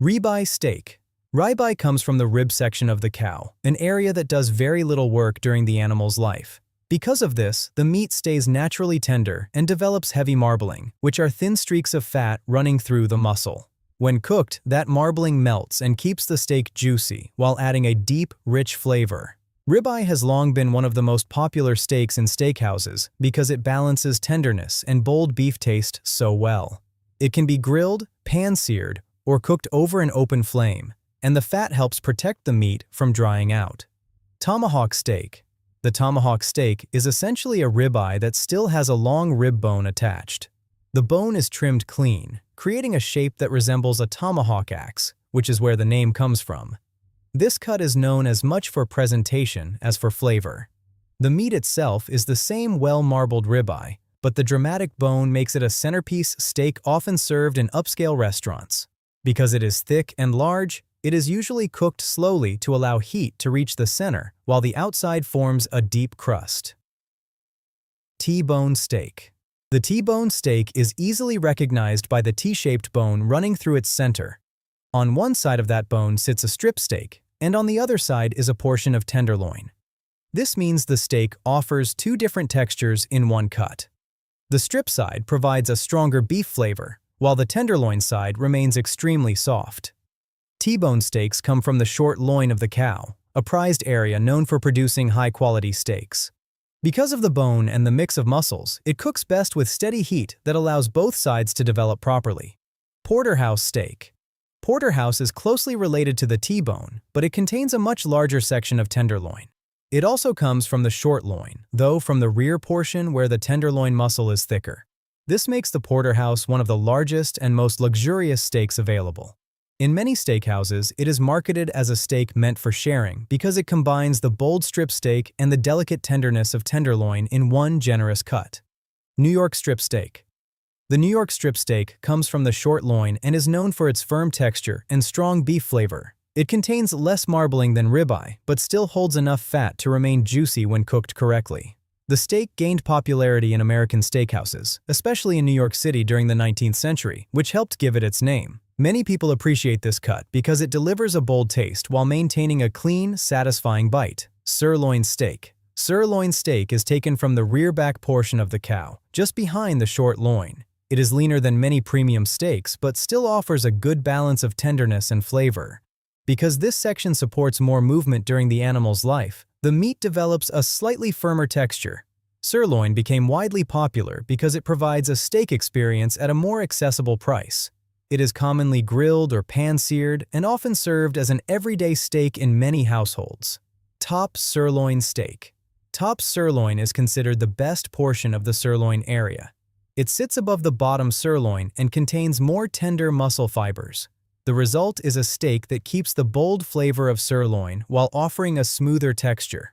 Ribeye steak. Ribeye comes from the rib section of the cow, an area that does very little work during the animal's life. Because of this, the meat stays naturally tender and develops heavy marbling, which are thin streaks of fat running through the muscle. When cooked, that marbling melts and keeps the steak juicy while adding a deep, rich flavor. Ribeye has long been one of the most popular steaks in steakhouses because it balances tenderness and bold beef taste so well. It can be grilled, pan-seared, or cooked over an open flame, and the fat helps protect the meat from drying out. Tomahawk steak. The tomahawk steak is essentially a ribeye that still has a long rib bone attached. The bone is trimmed clean, creating a shape that resembles a tomahawk axe, which is where the name comes from. This cut is known as much for presentation as for flavor. The meat itself is the same well-marbled ribeye, but the dramatic bone makes it a centerpiece steak often served in upscale restaurants. Because it is thick and large, it is usually cooked slowly to allow heat to reach the center, while the outside forms a deep crust. T-bone steak. The T-bone steak is easily recognized by the T-shaped bone running through its center. On one side of that bone sits a strip steak, and on the other side is a portion of tenderloin. This means the steak offers two different textures in one cut. The strip side provides a stronger beef flavor, while the tenderloin side remains extremely soft. T-bone steaks come from the short loin of the cow, a prized area known for producing high-quality steaks. Because of the bone and the mix of muscles, it cooks best with steady heat that allows both sides to develop properly. Porterhouse steak. Porterhouse is closely related to the T-bone, but it contains a much larger section of tenderloin. It also comes from the short loin, though from the rear portion where the tenderloin muscle is thicker. This makes the porterhouse one of the largest and most luxurious steaks available. In many steakhouses, it is marketed as a steak meant for sharing because it combines the bold strip steak and the delicate tenderness of tenderloin in one generous cut. New York strip steak. The New York strip steak comes from the short loin and is known for its firm texture and strong beef flavor. It contains less marbling than ribeye, but still holds enough fat to remain juicy when cooked correctly. The steak gained popularity in American steakhouses, especially in New York City during the 19th century, which helped give it its name. Many people appreciate this cut because it delivers a bold taste while maintaining a clean, satisfying bite. Sirloin steak. Sirloin steak is taken from the rear back portion of the cow, just behind the short loin. It is leaner than many premium steaks, but still offers a good balance of tenderness and flavor. Because this section supports more movement during the animal's life, the meat develops a slightly firmer texture. Sirloin became widely popular because it provides a steak experience at a more accessible price. It is commonly grilled or pan-seared and often served as an everyday steak in many households. Top sirloin steak. Top sirloin is considered the best portion of the sirloin area. It sits above the bottom sirloin and contains more tender muscle fibers. The result is a steak that keeps the bold flavor of sirloin while offering a smoother texture.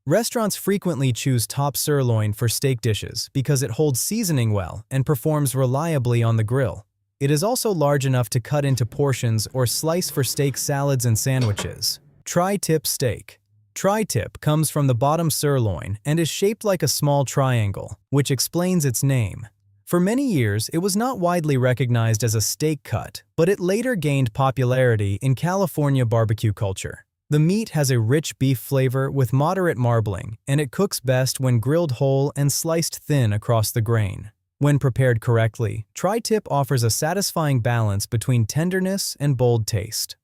Restaurants frequently choose top sirloin for steak dishes because it holds seasoning well and performs reliably on the grill. It is also large enough to cut into portions or slice for steak salads and sandwiches. Tri-tip steak. Tri-tip comes from the bottom sirloin and is shaped like a small triangle, which explains its name. For many years, it was not widely recognized as a steak cut, but it later gained popularity in California barbecue culture. The meat has a rich beef flavor with moderate marbling, and it cooks best when grilled whole and sliced thin across the grain. When prepared correctly, tri-tip offers a satisfying balance between tenderness and bold taste.